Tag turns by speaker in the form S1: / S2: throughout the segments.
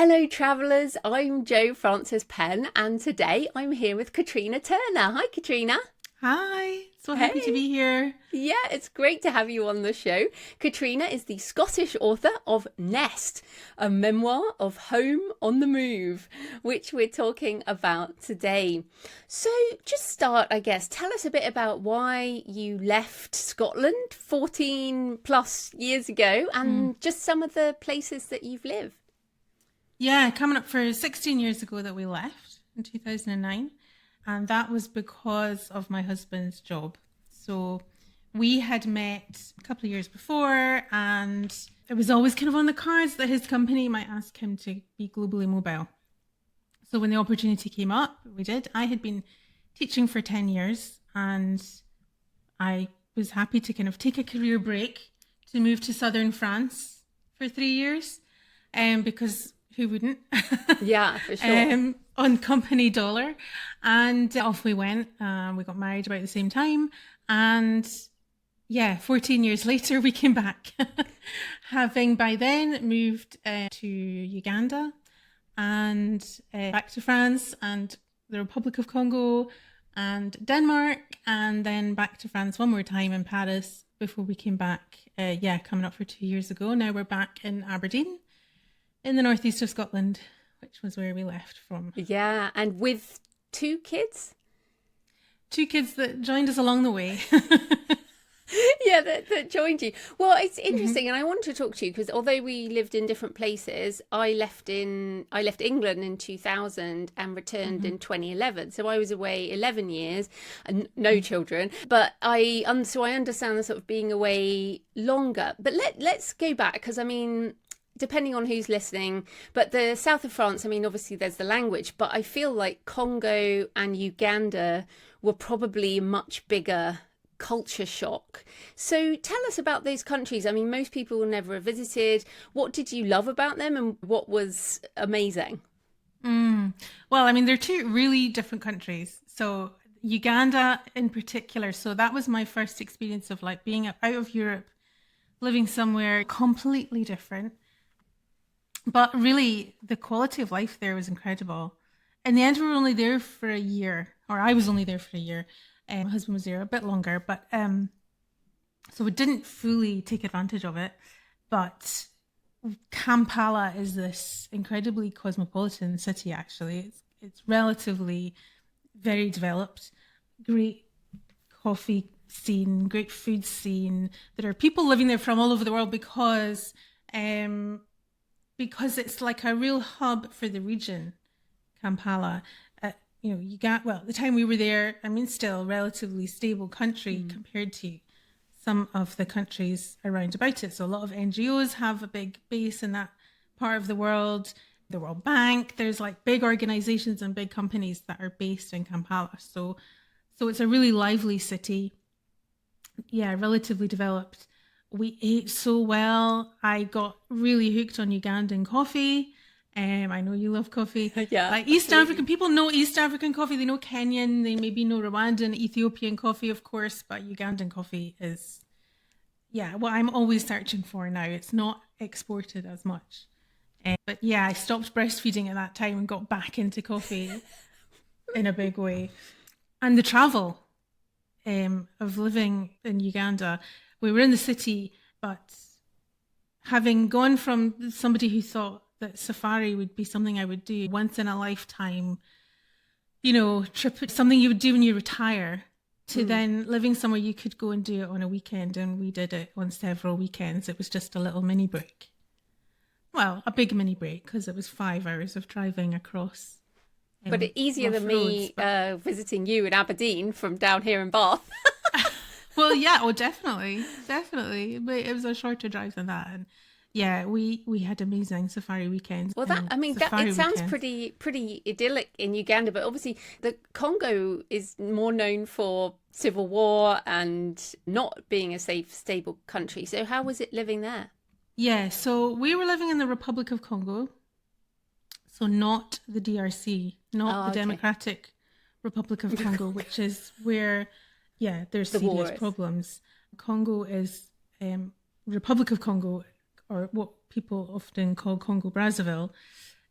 S1: Hello, travellers. I'm Jo Frances Penn, and today I'm here with Catriona Turner. Hi, Katrina.
S2: Hi, so happy to
S1: Hey.
S2: be here.
S1: Yeah, it's great to have you on the show. Katrina is the Scottish author of Nest, a memoir of home on the move, which we're talking about today. So, just start, I guess, tell us a bit about why you left Scotland 14 plus years ago and just some of the places that you've lived.
S2: Yeah, coming up for 16 years ago that we left in 2009, and that was because of my husband's job. So we had met a couple of years before, and it was always kind of on the cards that his company might ask him to be globally mobile. So when the opportunity came up, we did. I had been teaching for 10 years, and I was happy to kind of take a career break to move to southern France for 3 years, because who wouldn't?
S1: Yeah, for sure.
S2: On company dollar. And off we went. We got married about the same time. And yeah, 14 years later, we came back, having by then moved to Uganda and back to France and the Republic of Congo and Denmark, and then back to France one more time in Paris before we came back, coming up for 2 years ago. Now we're back in Aberdeen in the northeast of Scotland, which was where we left from.
S1: Yeah, and with two kids?
S2: Two kids that joined us along the way.
S1: Yeah, that joined you. Well, it's interesting, and I want to talk to you because although we lived in different places, I left England in 2000 and returned in 2011. So I was away 11 years and no children. But so I understand the sort of being away longer. But let's go back because I mean, depending on who's listening, but the south of France, I mean, obviously there's the language, but I feel like Congo and Uganda were probably much bigger culture shock. So tell us about those countries. I mean, most people will never have visited. What did you love about them and what was amazing?
S2: Well, I mean, they're two really different countries. So Uganda in particular, so that was my first experience of like being out of Europe, living somewhere completely different. But really, the quality of life there was incredible. In the end, we were only there for a year, or I was only there for a year. My husband was there a bit longer, but so we didn't fully take advantage of it. But Kampala is this incredibly cosmopolitan city. Actually, it's relatively very developed, great coffee scene, great food scene. There are people living there from all over the world because it's like a real hub for the region, Kampala. At the time we were there, I mean, still relatively stable country compared to some of the countries around about it. So a lot of NGOs have a big base in that part of the world. The World Bank, there's like big organizations and big companies that are based in Kampala. So it's a really lively city. Yeah, relatively developed. We ate so well. I got really hooked on Ugandan coffee. I know you love coffee.
S1: Yeah,
S2: Like East
S1: absolutely.
S2: African, people know East African coffee. They know Kenyan. They maybe know Rwandan, Ethiopian coffee, of course. But Ugandan coffee is, yeah, what I'm always searching for now. It's not exported as much. But yeah, I stopped breastfeeding at that time and got back into coffee in a big way. And the travel of living in Uganda, we were in the city, but having gone from somebody who thought that safari would be something I would do once in a lifetime, trip, something you would do when you retire, to then living somewhere you could go and do it on a weekend. And we did it on several weekends. It was just a little mini break. Well, a big mini break because it was 5 hours of driving across.
S1: But easier
S2: rough
S1: than
S2: roads,
S1: me visiting you in Aberdeen from down here in Bath.
S2: Well, yeah, definitely. But it was a shorter drive than that. And yeah, we had amazing safari weekends.
S1: Well,
S2: and
S1: it sounds
S2: weekends.
S1: pretty idyllic in Uganda, but obviously the Congo is more known for civil war and not being a safe, stable country. So how was it living there?
S2: Yeah, so we were living in the Republic of Congo, so not the DRC, not
S1: Oh,
S2: the
S1: okay.
S2: Democratic Republic of Congo, which is where, yeah, there's
S1: The war
S2: serious
S1: is.
S2: problems. Congo is Republic of Congo, or what people often call Congo Brazzaville,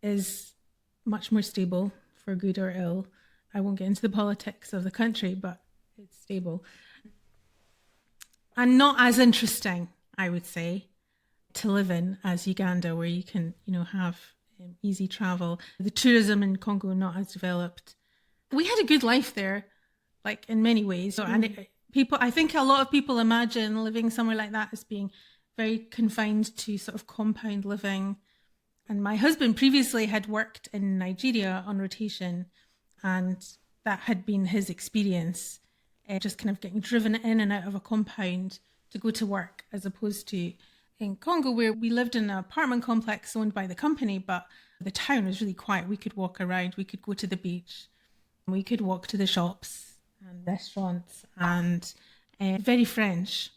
S2: is much more stable, for good or ill. I won't get into the politics of the country, but it's stable. And not as interesting, I would say, to live in as Uganda, where you can, have easy travel. The tourism in Congo not as developed. We had a good life there, like in many ways. So, and I think a lot of people imagine living somewhere like that as being very confined to sort of compound living. And my husband previously had worked in Nigeria on rotation, and that had been his experience, just kind of getting driven in and out of a compound to go to work, as opposed to in Congo, where we lived in an apartment complex owned by the company, but the town was really quiet. We could walk around, we could go to the beach, we could walk to the shops and restaurants, and very French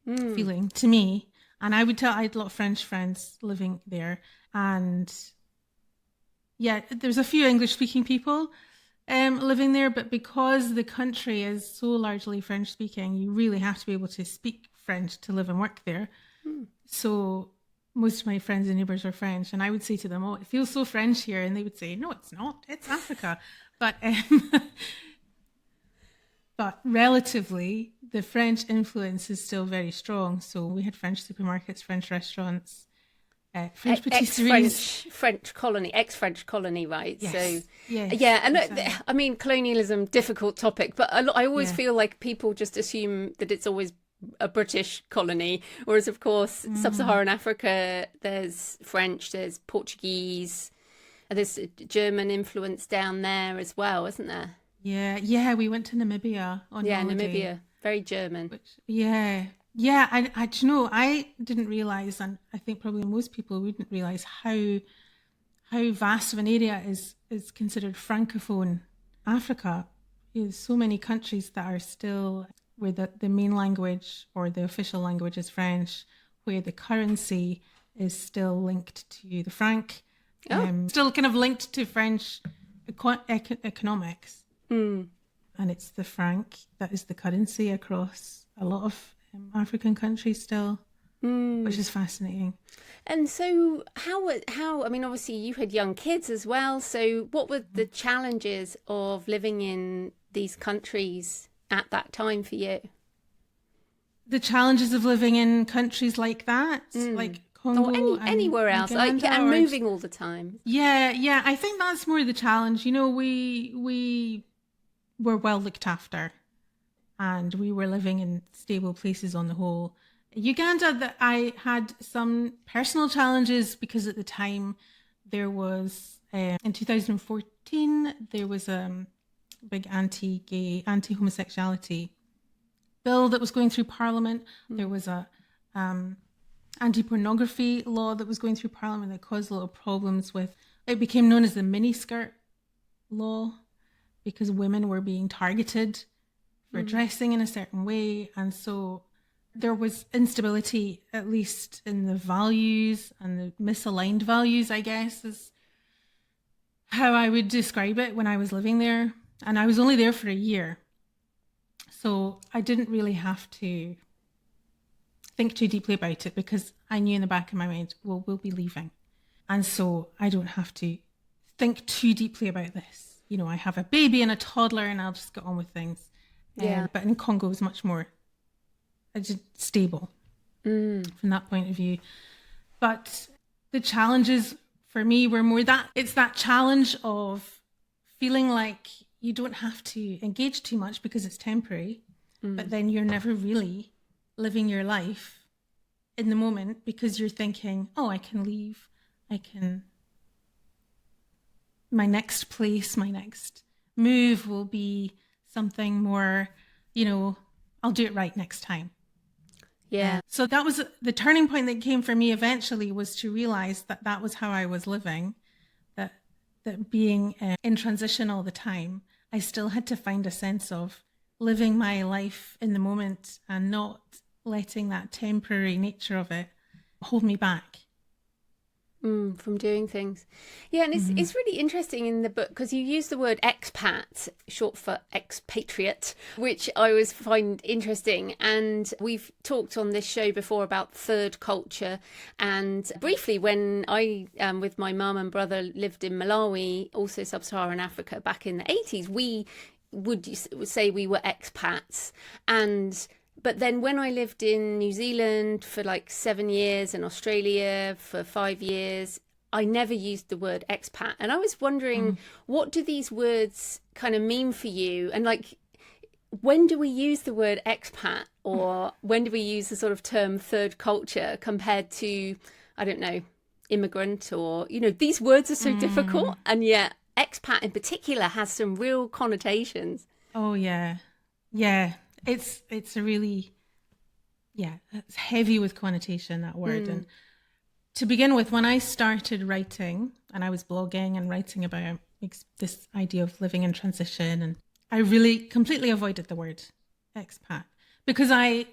S2: feeling to me. And I would tell, I had a lot of French friends living there. And yeah, there's a few English speaking people living there, but because the country is so largely French speaking, you really have to be able to speak French to live and work there. So most of my friends and neighbours were French, and I would say to them, "Oh, it feels so French here," and they would say, "No, it's not. It's Africa." But but relatively, the French influence is still very strong. So we had French supermarkets, French restaurants, French patisseries.
S1: French colony, ex-French colony, right?
S2: Yes.
S1: So,
S2: yes,
S1: yeah, and
S2: exactly.
S1: I mean, colonialism, difficult topic, but I always feel like people just assume that it's always a British colony, whereas of course sub-Saharan Africa, there's French, there's Portuguese, there's German influence down there as well, isn't there?
S2: Yeah, we went to Namibia on holiday.
S1: Namibia, very German.
S2: I do you know, I didn't realise, and I think probably most people wouldn't realise how vast of an area is considered francophone Africa. There's so many countries that are still where the main language or the official language is French, where the currency is still linked to the franc, still kind of linked to French economics. And it's the franc that is the currency across a lot of African countries still, which is fascinating.
S1: And so how, I mean, obviously you had young kids as well. So what were the challenges of living in these countries at that time for you?
S2: The challenges of living in countries like that, like Congo
S1: or anywhere else,
S2: Uganda,
S1: and moving all the time.
S2: Yeah. I think that's more the challenge. We were well looked after, and we were living in stable places on the whole. Uganda, that I had some personal challenges because at the time there was, in 2014, there was a big anti-gay, anti-homosexuality bill that was going through Parliament. There was a anti-pornography law that was going through Parliament that caused a lot of problems with, it became known as the miniskirt law, because women were being targeted for dressing in a certain way. And so there was instability, at least in the values and the misaligned values, I guess, is how I would describe it when I was living there. And I was only there for a year. So I didn't really have to think too deeply about it, because I knew in the back of my mind, well, we'll be leaving. And so I don't have to think too deeply about this. I have a baby and a toddler and I'll just get on with things. But in Congo, it was much more stable from that point of view. But the challenges for me were more that it's that challenge of feeling like you don't have to engage too much because it's temporary, but then you're never really living your life in the moment, because you're thinking, oh, I can leave. My next place, my next move will be something more, I'll do it right next time.
S1: Yeah.
S2: So that was the turning point that came for me eventually, was to realize that that was how I was living, that being in transition all the time, I still had to find a sense of living my life in the moment and not letting that temporary nature of it hold me back.
S1: From doing things. Yeah, and it's really interesting in the book because you use the word expat, short for expatriate, which I always find interesting. And we've talked on this show before about third culture. And briefly, when I, with my mum and brother, lived in Malawi, also sub-Saharan Africa, back in the 80s, we would say we were expats. But then when I lived in New Zealand for like 7 years and Australia for 5 years, I never used the word expat. And I was wondering, what do these words kind of mean for you? And like, when do we use the word expat, or when do we use the sort of term third culture compared to, I don't know, immigrant, or, these words are so difficult. And yet expat in particular has some real connotations.
S2: Oh, yeah. Yeah. It's a really, it's heavy with connotation, that word. And to begin with, when I started writing and I was blogging and writing about this idea of living in transition, and I really completely avoided the word expat because I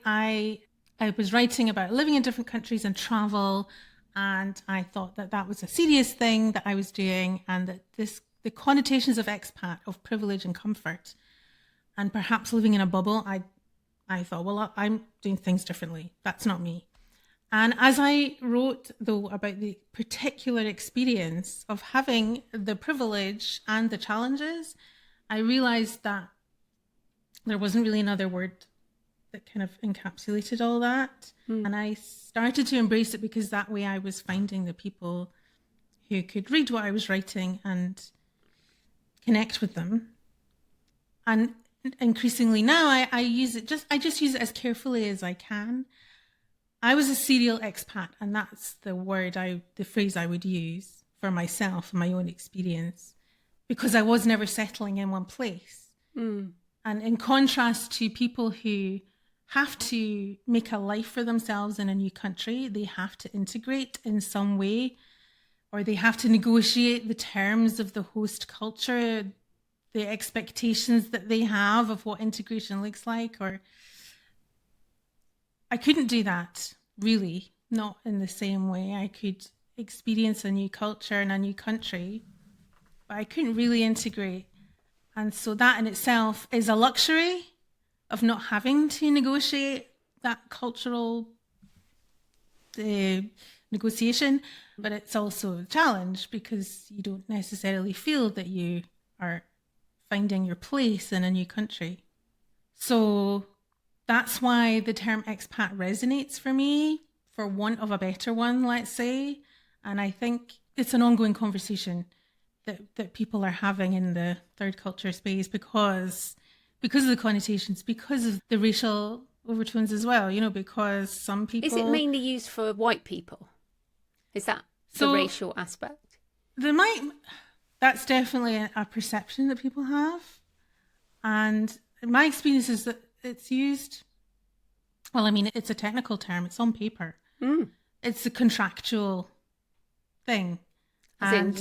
S2: was writing about living in different countries and travel, and I thought that was a serious thing that I was doing, and that the connotations of expat, of privilege and comfort, and perhaps living in a bubble, I thought, well, I'm doing things differently. That's not me. And as I wrote, though, about the particular experience of having the privilege and the challenges, I realized that there wasn't really another word that kind of encapsulated all that. And I started to embrace it because that way I was finding the people who could read what I was writing and connect with them. And increasingly now I use it I just use it as carefully as I can. I was a serial expat, and that's the phrase I would use for myself and my own experience, because I was never settling in one place. And in contrast to people who have to make a life for themselves in a new country, they have to integrate in some way, or they have to negotiate the terms of the host culture, the expectations that they have of what integration looks like. Or I couldn't do that, really, not in the same way. I could experience a new culture in a new country, but I couldn't really integrate. And so that in itself is a luxury of not having to negotiate that cultural negotiation, but it's also a challenge because you don't necessarily feel that you are finding your place in a new country. So that's why the term expat resonates for me, for want of a better one, let's say. And I think it's an ongoing conversation that people are having in the third culture space because of the connotations, because of the racial overtones as well, because some people...
S1: Is it mainly used for white people? Is that the racial aspect?
S2: That's definitely a perception that people have. And my experience is that it's used, well, I mean, it's a technical term. It's on paper. It's a contractual thing.
S1: As in,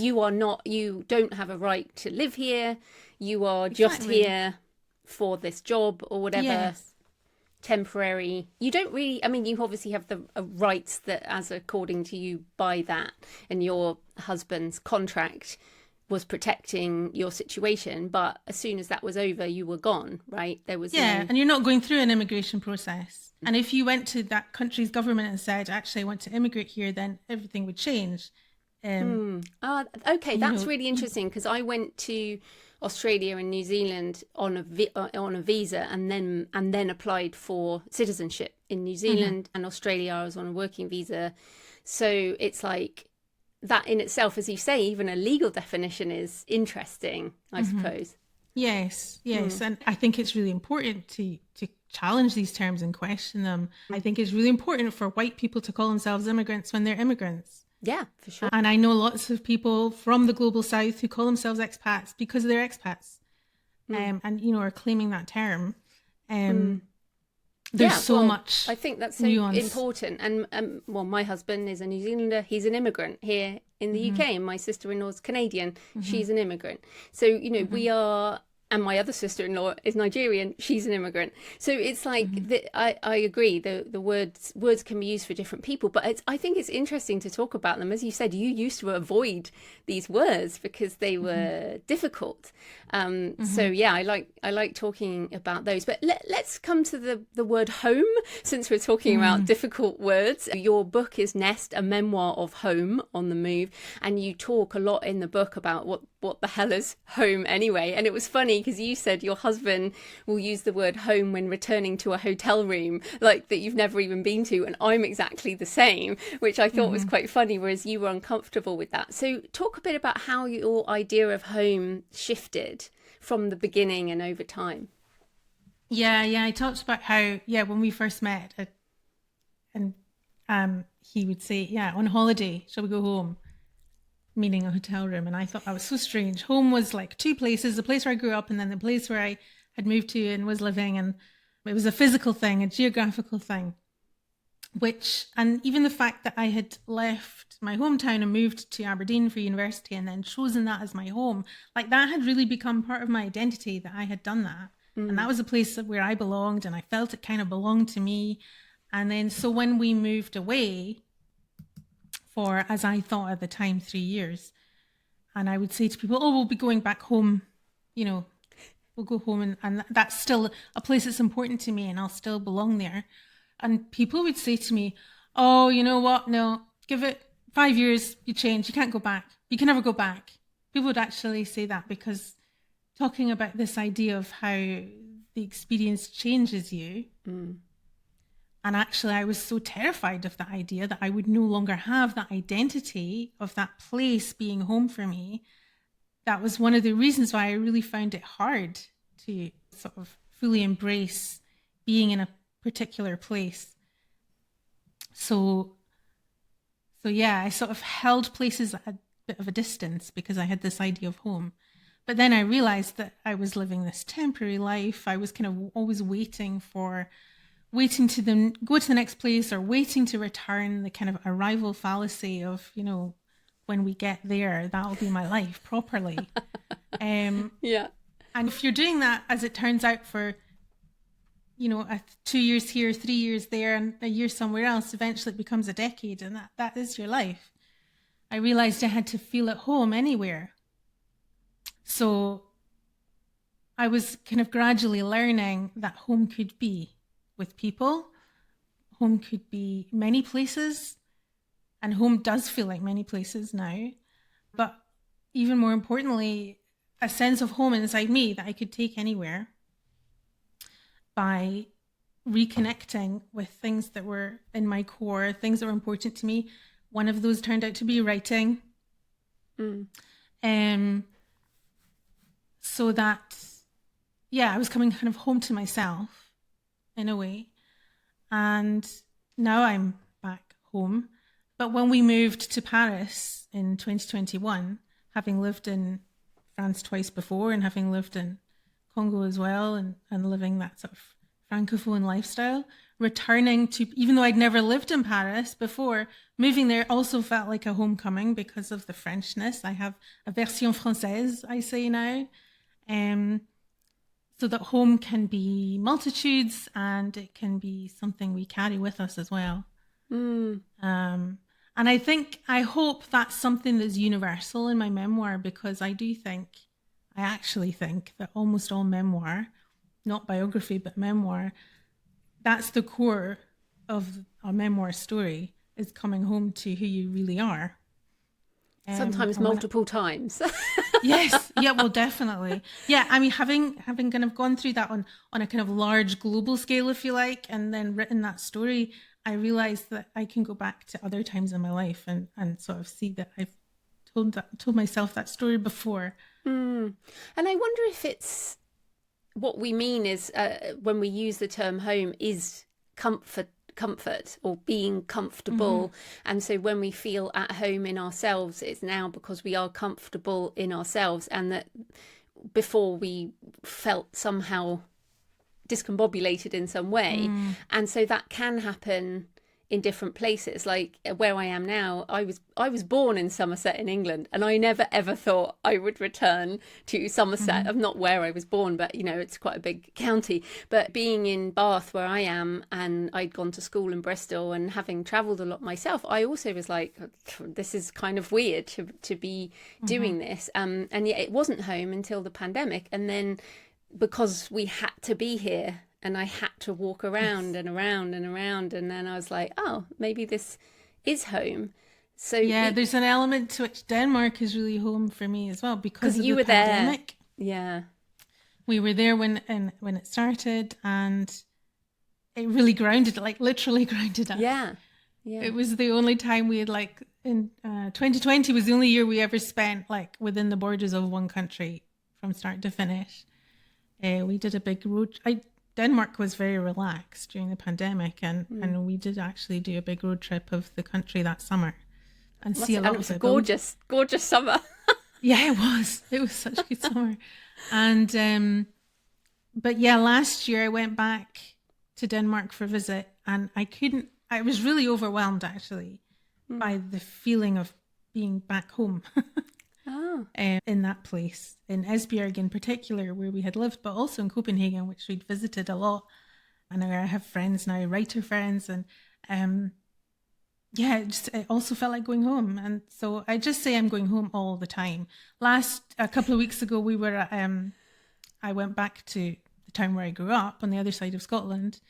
S1: you don't have a right to live here. You are just here for this job or whatever.
S2: Yes.
S1: Temporary. You don't really, I mean, you obviously have the rights that, as according to you, by that, and your husband's contract was protecting your situation, but as soon as that was over, you were gone, right? There was
S2: and you're not going through an immigration process. And if you went to that country's government and said, actually, I want to immigrate here, then everything would change.
S1: Okay, that's really interesting, because I went to Australia and New Zealand on a visa, and then applied for citizenship in New Zealand and Australia. I was on a working visa, so it's like that in itself, as you say, even a legal definition is interesting, I suppose.
S2: Yes. And I think it's really important to challenge these terms and question them. I think it's really important for white people to call themselves immigrants when they're immigrants.
S1: Yeah, for sure.
S2: And I know lots of people from the global south who call themselves expats because they're expats, and are claiming that term. There's so much.
S1: I think that's so
S2: nuance.
S1: important. And well, my husband is a New Zealander. He's an immigrant here in the UK, and my sister-in-law's Canadian. She's an immigrant. So we are And my other sister-in-law is Nigerian. She's an immigrant. So it's like I agree. The words can be used for different people, but I think it's interesting to talk about them. As you said, you used to avoid these words because they were difficult. So yeah, I like talking about those. But let's come to the word home, since we're talking about difficult words. Your book is Nest, a memoir of home on the move, and you talk a lot in the book about what the hell is home anyway. And it was funny because you said your husband will use the word home when returning to a hotel room, like that you've never even been to. And I'm exactly the same, which I thought was quite funny, whereas you were uncomfortable with that. So talk a bit about how your idea of home shifted from the beginning and over time.
S2: Yeah. I talked about how, when we first met, and he would say, on holiday, shall we go home? Meaning a hotel room. And I thought that was so strange. Home was like two places, the place where I grew up and then the place where I had moved to and was living. And it was a physical thing, a geographical thing, and even the fact that I had left my hometown and moved to Aberdeen for university and then chosen that as my home, like that had really become part of my identity, that I had done that. And that was a place where I belonged and I felt it kind of belonged to me. And then, so when we moved away, for, as I thought at the time, 3 years. And I would say to people, we'll be going back home, we'll go home and that's still a place that's important to me and I'll still belong there. And people would say to me, oh, you know what? No, give it 5 years, you change, you can't go back. You can never go back. People would actually say that because talking about this idea of how the experience changes you. And actually, I was so terrified of that idea that I would no longer have that identity of that place being home for me. That was one of the reasons why I really found it hard to sort of fully embrace being in a particular place. So I sort of held places at a bit of a distance because I had this idea of home. But then I realized that I was living this temporary life. I was kind of always waiting to then go to the next place or waiting to return, the kind of arrival fallacy of, when we get there, that'll be my life properly.
S1: Yeah.
S2: And if you're doing that, as it turns out, for, 2 years here, 3 years there, and a year somewhere else, eventually it becomes a decade, and that is your life. I realized I had to feel at home anywhere. So I was kind of gradually learning that home could be with people. Home could be many places, and home does feel like many places now. But even more importantly, a sense of home inside me that I could take anywhere by reconnecting with things that were in my core, things that were important to me. One of those turned out to be writing. So that, I was coming kind of home to myself in a way. And now I'm back home. But when we moved to Paris in 2021, having lived in France twice before and having lived in Congo as well, and living that sort of Francophone lifestyle, returning to, even though I'd never lived in Paris before, moving there also felt like a homecoming because of the Frenchness. I have a version française, I say now. So that home can be multitudes and it can be something we carry with us as well. And I hope that's something that's universal in my memoir, because I actually think that almost all memoir, not biography, but memoir, that's the core of a memoir story, is coming home to who you really are.
S1: Sometimes multiple times.
S2: Yes. Yeah, well, definitely. Yeah. I mean, having kind of gone through that on a kind of large global scale, if you like, and then written that story, I realized that I can go back to other times in my life and sort of see that I've told myself that story before.
S1: And I wonder if it's what we mean is when we use the term home is comfort or being comfortable. And so when we feel at home in ourselves, it's now because we are comfortable in ourselves, and that before we felt somehow discombobulated in some way. And so that can happen in different places. Like where I am now, I was born in Somerset in England, and I never ever thought I would return to Somerset. I'm not where I was born, but it's quite a big county. But being in Bath where I am, and I'd gone to school in Bristol, and having travelled a lot myself, I also was like, this is kind of weird to be doing this. And yet it wasn't home until the pandemic, and then because we had to be here and I had to walk around and around and around, and then I was like, oh, maybe this is home. So
S2: yeah, there's an element to which Denmark is really home for me as well, because of
S1: you
S2: the
S1: were
S2: pandemic.
S1: There. Yeah.
S2: We were there when it started, and it really grounded, like literally grounded us.
S1: Yeah. Yeah.
S2: It was the only time we had, like, in 2020 was the only year we ever spent like within the borders of one country from start to finish. We did a big road. Denmark was very relaxed during the pandemic, and we did actually do a big road trip of the country that summer and see a lot of it.
S1: Gorgeous summer.
S2: Yeah, it was. It was such a good summer. And but yeah, last year I went back to Denmark for a visit, and I was really overwhelmed actually by the feeling of being back home.
S1: Oh.
S2: In that place, in Esbjerg in particular, where we had lived, but also in Copenhagen, which we'd visited a lot. And I have friends now, writer friends, and it also felt like going home. And so I just say I'm going home all the time. A couple of weeks ago, we were I went back to the town where I grew up on the other side of Scotland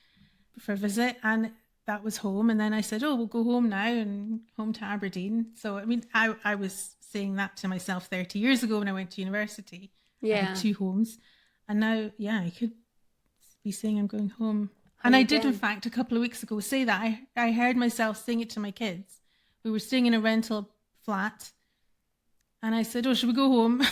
S2: for a visit, and that was home. And then I said, oh, we'll go home now, and home to Aberdeen. So, I mean, I was saying that to myself 30 years ago when I went to university. Yeah. I had 2 homes. And now, I could be saying I'm going home. And I did, in fact, a couple of weeks ago say that. I heard myself saying it to my kids. We were staying in a rental flat. And I said, oh, should we go home?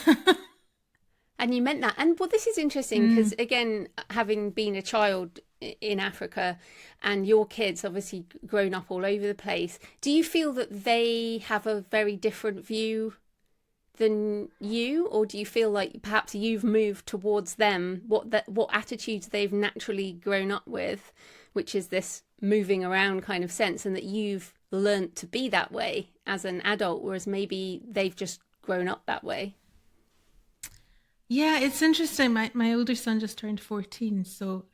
S1: And you meant that. And well, this is interesting because, again, having been a child in Africa and your kids obviously grown up all over the place, do you feel that they have a very different view than you, or do you feel like perhaps you've moved towards them, what attitudes they've naturally grown up with, which is this moving around kind of sense, and that you've learnt to be that way as an adult, whereas maybe they've just grown up that way?
S2: Yeah, it's interesting. My older son just turned 14, so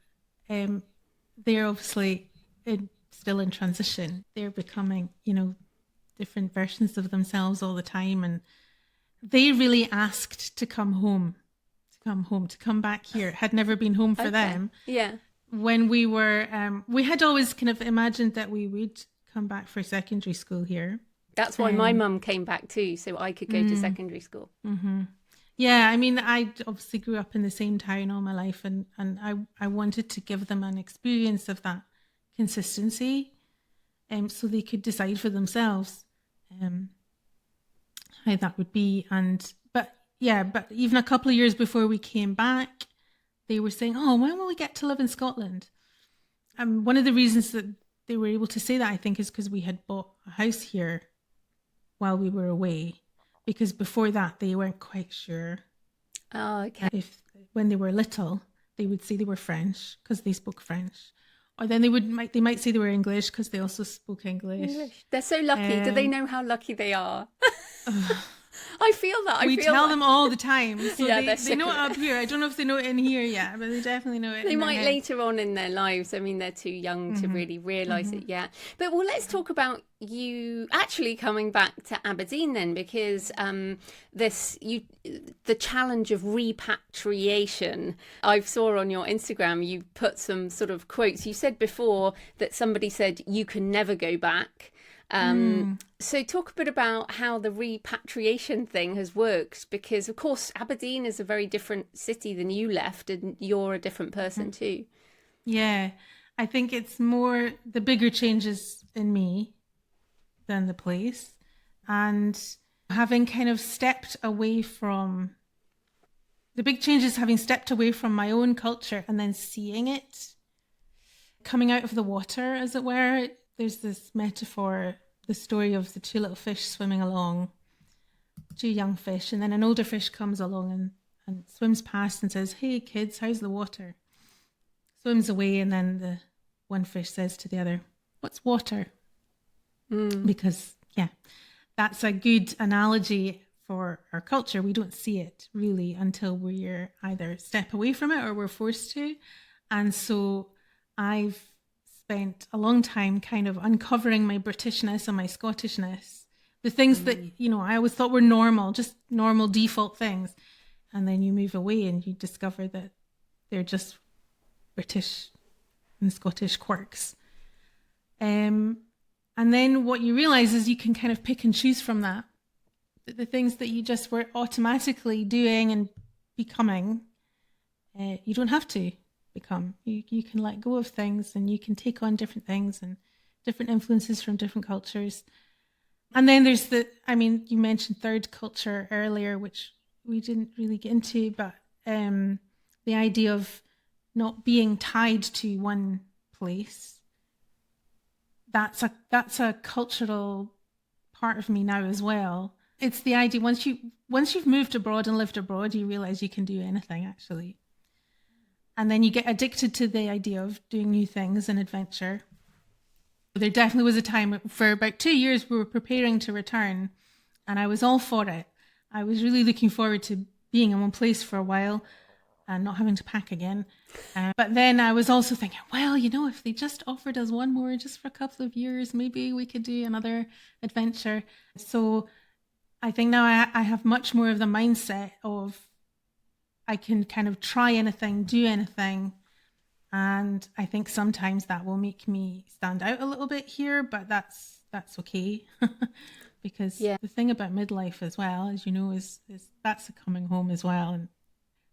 S2: they're obviously still in transition. They're becoming, different versions of themselves all the time, and they really asked to come home, to come back here. It had never been home for them.
S1: Yeah.
S2: When we were, we had always kind of imagined that we would come back for secondary school here.
S1: That's why my mum came back too, so I could go to secondary school.
S2: Mm-hmm. Yeah, I mean, I obviously grew up in the same town all my life, and I wanted to give them an experience of that consistency, so they could decide for themselves how that would be. But even a couple of years before we came back, they were saying, oh, when will we get to live in Scotland? One of the reasons that they were able to say that, I think, is because we had bought a house here while we were away. Because before that, they weren't quite sure.
S1: Oh, okay.
S2: If when they were little, they would say they were French because they spoke French, or then they might say they were English because they also spoke English.
S1: They're so lucky. Do they know how lucky they are? I feel that.
S2: We tell them all the time. So
S1: yeah,
S2: they know it up here. I don't know if they know it in here yet, but they definitely know it.
S1: They might later on in their lives. I mean, they're too young to really realise it yet. But let's talk about you actually coming back to Aberdeen then, because the challenge of repatriation. I saw on your Instagram you put some sort of quotes. You said before that somebody said you can never go back. So talk a bit about how the repatriation thing has worked, because of course Aberdeen is a very different city than you left, and you're a different person too.
S2: Yeah, I think it's more the bigger changes in me than the place, and having kind of stepped away from the big changes, having stepped away from my own culture and then seeing it coming out of the water, as it were. There's this metaphor, the story of the 2 little fish swimming along, 2 young fish, and then an older fish comes along and swims past and says, hey kids, how's the water? Swims away, and then the one fish says to the other, what's water? because, yeah, that's a good analogy for our culture. We don't see it really until we're either step away from it or we're forced to. And so I've spent a long time kind of uncovering my Britishness and my Scottishness, the things that, you know, I always thought were normal, just normal default things. And then you move away and you discover that they're just British and Scottish quirks. And then what you realize is you can kind of pick and choose from that. The things that you just were automatically doing and becoming, you don't have to become. You can let go of things and you can take on different things and different influences from different cultures. And then there's you mentioned third culture earlier, which we didn't really get into, but the idea of not being tied to one place, that's a cultural part of me now as well. It's the idea once you've moved abroad and lived abroad, you realize you can do anything actually. And then you get addicted to the idea of doing new things and adventure. There definitely was a time for about 2 years we were preparing to return, and I was all for it. I was really looking forward to being in one place for a while and not having to pack again. But then I was also thinking, well, you know, if they just offered us one more just for a couple of years, maybe we could do another adventure. So I think now I have much more of the mindset of I can kind of try anything, do anything. And I think sometimes that will make me stand out a little bit here, but that's okay. Because the thing about midlife as well, as you know, is that's a coming home as well. And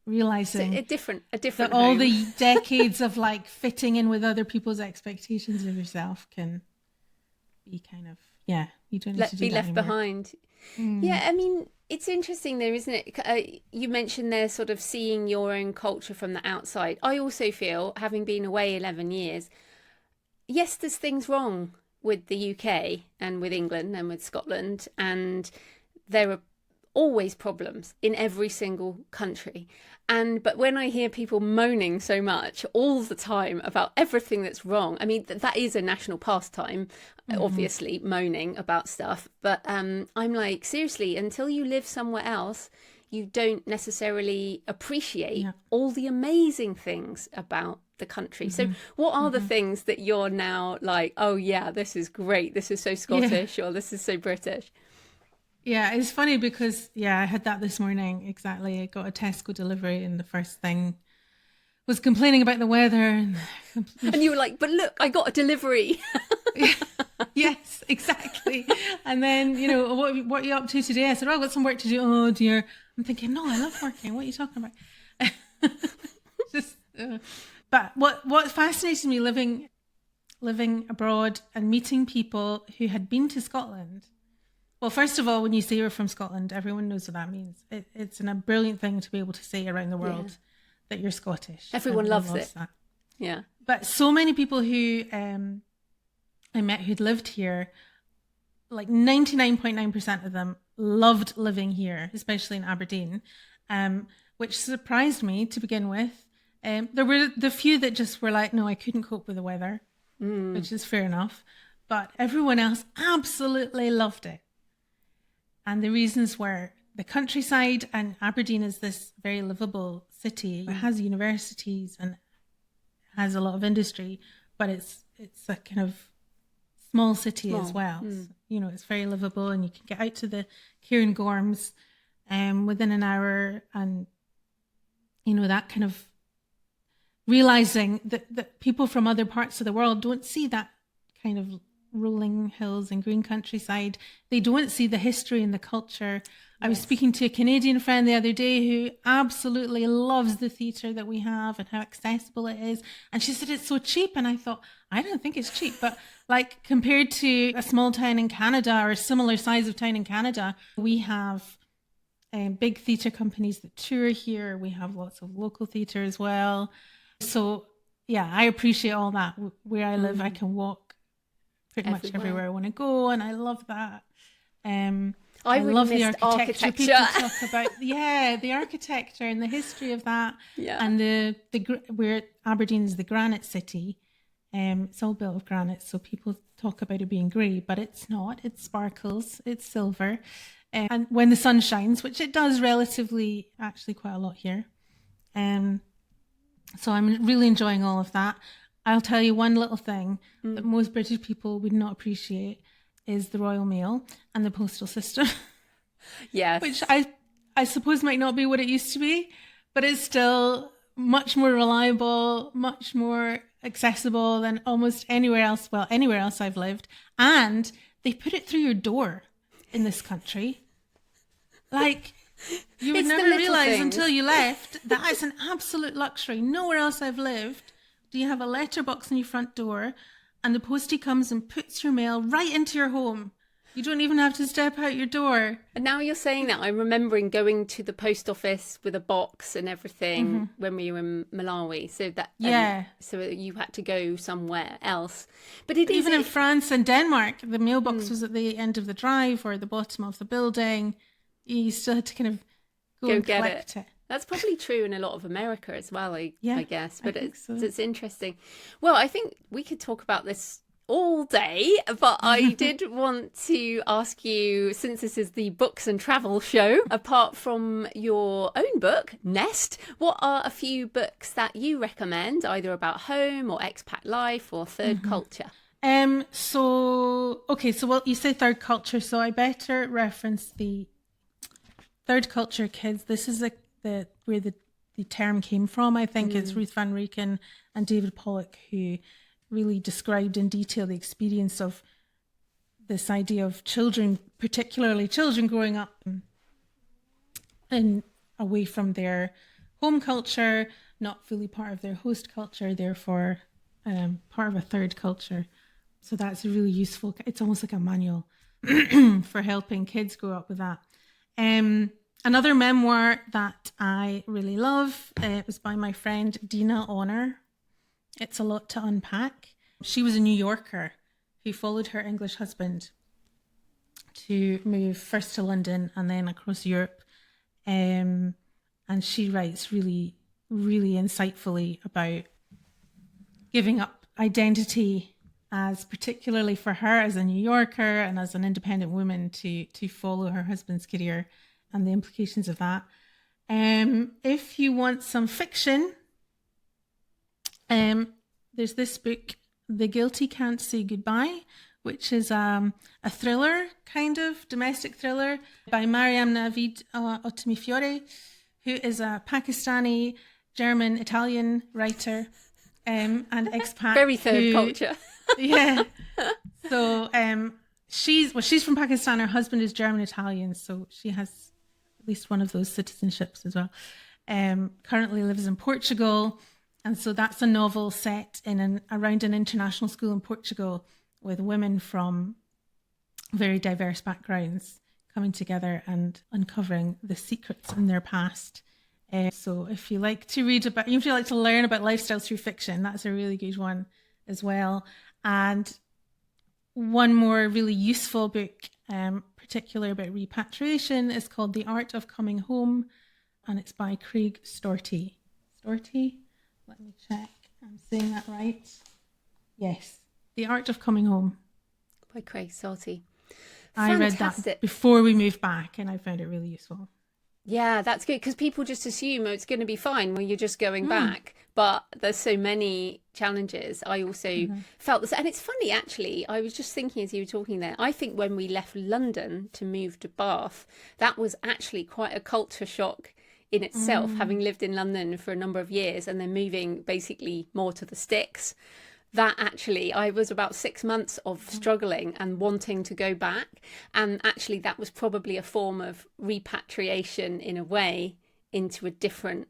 S2: realizing
S1: a different
S2: that all the decades of like fitting in with other people's expectations of yourself can be kind of, you don't need to do
S1: be
S2: that
S1: left
S2: anymore.
S1: behind. Yeah, I mean, it's interesting though, isn't it? You mentioned there sort of seeing your own culture from the outside. I also feel, having been away 11 years, yes, there's things wrong with the UK and with England and with Scotland, and there are always problems in every single country. But when I hear people moaning so much all the time about everything that's wrong, I mean, that is a national pastime, obviously, moaning about stuff. But I'm like, seriously, until you live somewhere else, you don't necessarily appreciate all the amazing things about the country. So what are the things that you're now like, oh yeah, this is great, this is so Scottish, or this is so British?
S2: Yeah, it's funny because, I had that this morning. Exactly. I got a Tesco delivery and the first thing was complaining about the weather. And
S1: you were like, but look, I got a delivery.
S2: Yes, exactly. And then, you know, what are you up to today? I said, I've got some work to do. Oh dear. I'm thinking, no, I love working. What are you talking about? But what fascinated me living abroad and meeting people who had been to Scotland. Well, first of all, when you say you're from Scotland, everyone knows what that means. It's a brilliant thing to be able to say around the world that you're Scottish.
S1: Everyone loves it.
S2: That.
S1: Yeah.
S2: But so many people who I met who'd lived here, like 99.9% of them loved living here, especially in Aberdeen, which surprised me to begin with. There were the few that just were like, no, I couldn't cope with the weather, which is fair enough. But everyone else absolutely loved it. And the reasons were the countryside, and Aberdeen is this very livable city. It has universities and has a lot of industry, but it's a kind of small city as well. So, you know, it's very livable, and you can get out to the Cairngorms within an hour, and you know, that kind of realizing that people from other parts of the world don't see that kind of rolling hills and green countryside. They don't see the history and the culture. I was speaking to a Canadian friend the other day who absolutely loves the theatre that we have and how accessible it is. And she said it's so cheap. And I thought, I don't think it's cheap. But like compared to a small town in Canada or a similar size of town in Canada, we have big theatre companies that tour here. We have lots of local theatre as well. So yeah, I appreciate all that. Where I live, I can walk pretty much everywhere I want to go, and I love that. I love the architecture. People talk about the architecture and the history of that, and the where Aberdeen is the granite city, It's all built of granite, so people talk about it being grey, but it's not. It sparkles. It's silver. And when the sun shines, which it does relatively, actually quite a lot here. So I'm really enjoying all of that. I'll tell you one little thing that most British people would not appreciate is the Royal Mail and the postal system.
S1: Yes.
S2: Which I suppose might not be what it used to be, but it's still much more reliable, much more accessible than almost anywhere else. Well, anywhere else I've lived. And they put it through your door in this country. Like, you would
S1: It's the
S2: never
S1: little
S2: realise
S1: things.
S2: until you left that it's an absolute luxury. Nowhere else I've lived do you have a letterbox on your front door and the postie comes and puts your mail right into your home. You don't even have to step out your door.
S1: And now you're saying that, I'm remembering going to the post office with a box and everything when we were in Malawi. So that so you had to go somewhere else. But it is
S2: Even in France and Denmark, the mailbox was at the end of the drive or the bottom of the building. You still had to kind of go and
S1: get
S2: collect it.
S1: That's probably true in a lot of America as well, I guess. But
S2: so.
S1: It's interesting. Well, I think we could talk about this all day, but I did want to ask you, since this is the books and travel show, apart from your own book, Nest, what are a few books that you recommend, either about home or expat life or third culture?
S2: Well, you say third culture, so I better reference the third culture kids. This is where the term came from. I think it's Ruth Van Reken and David Pollock who really described in detail the experience of this idea of children, particularly children growing up and away from their home culture, not fully part of their host culture, therefore part of a third culture. So that's a really useful, it's almost like a manual for helping kids grow up with that. Another memoir that I really love was by my friend Dina Honor. It's a lot to unpack. She was a New Yorker who followed her English husband to move first to London and then across Europe. And she writes really, really insightfully about giving up identity, as particularly for her as a New Yorker and as an independent woman to follow her husband's career and the implications of that. If you want some fiction, there's this book, The Guilty Can't Say Goodbye, which is a thriller, kind of domestic thriller by Mariam Navid Otamifiore, who is a Pakistani, German, Italian writer and expat.
S1: Very third culture.
S2: Yeah. So she's from Pakistan. Her husband is German Italian, so she has at least one of those citizenships as well. Currently lives in Portugal. And so that's a novel set in around an international school in Portugal with women from very diverse backgrounds coming together and uncovering the secrets in their past. So if you like to read about, if you like to learn about lifestyle through fiction, that's a really good one as well. And one more really useful book, particularly about repatriation, is called The Art of Coming Home, and it's by Craig Storty. Storty? Let me check. I'm saying that right. Yes. The Art of Coming Home.
S1: By Craig Storty.
S2: I read that before we moved back and I found it really useful.
S1: Yeah, that's good, because people just assume it's going to be fine when you're just going back. But there's so many challenges. I also felt this. And it's funny, actually. I was just thinking as you were talking there, I think when we left London to move to Bath, that was actually quite a culture shock in itself, having lived in London for a number of years and then moving basically more to the sticks. That actually, I was about 6 months of struggling and wanting to go back. And actually, that was probably a form of repatriation in a way into a different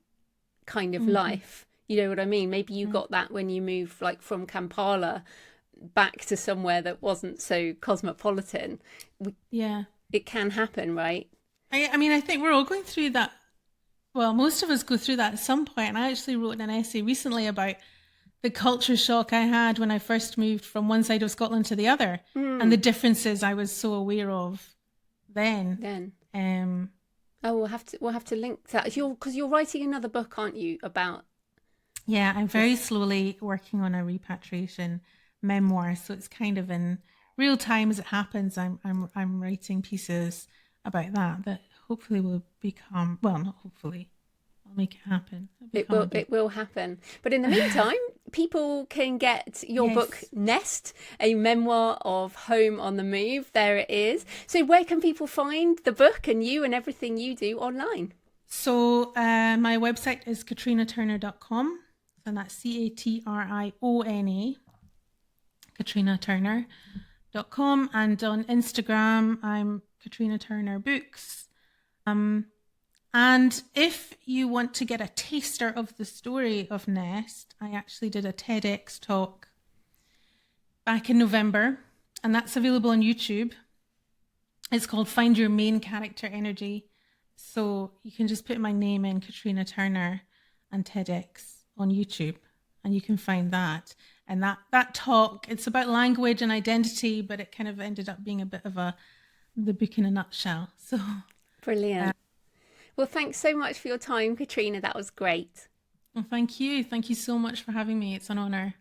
S1: kind of life. You know what I mean? Maybe you got that when you moved like from Kampala back to somewhere that wasn't so cosmopolitan.
S2: Yeah.
S1: It can happen, right?
S2: I mean, I think we're all going through that. Well, most of us go through that at some point. And I actually wrote an essay recently about the culture shock I had when I first moved from one side of Scotland to the other, and the differences I was so aware of then.
S1: We'll have to link that, because you're writing another book, aren't you, about
S2: Yeah, I'm very slowly working on a repatriation memoir, so it's kind of in real time as it happens. I'm writing pieces about that hopefully will become, well, not hopefully, I'll make it happen. It'll become a book.
S1: It will happen. But in the meantime, people can get your book
S2: Yes.
S1: Nest, a memoir of home on the move. There it is. So where can people find the book and you and everything you do online?
S2: So my website is catrinaturner.com, and that's Catriona, catrinaturner.com, and on Instagram I'm Katrina Turner Books. And if you want to get a taster of the story of Nest, I actually did a TEDx talk back in November, and that's available on YouTube. It's called Find Your Main Character Energy. So you can just put my name in, Katrina Turner, and TEDx on YouTube, and you can find that. And that talk, it's about language and identity, but it kind of ended up being a bit of the book in a nutshell. So
S1: Brilliant. Well, thanks so much for your time, Katrina. That was great.
S2: well, thank you. Thank you so much for having me. It's an honor.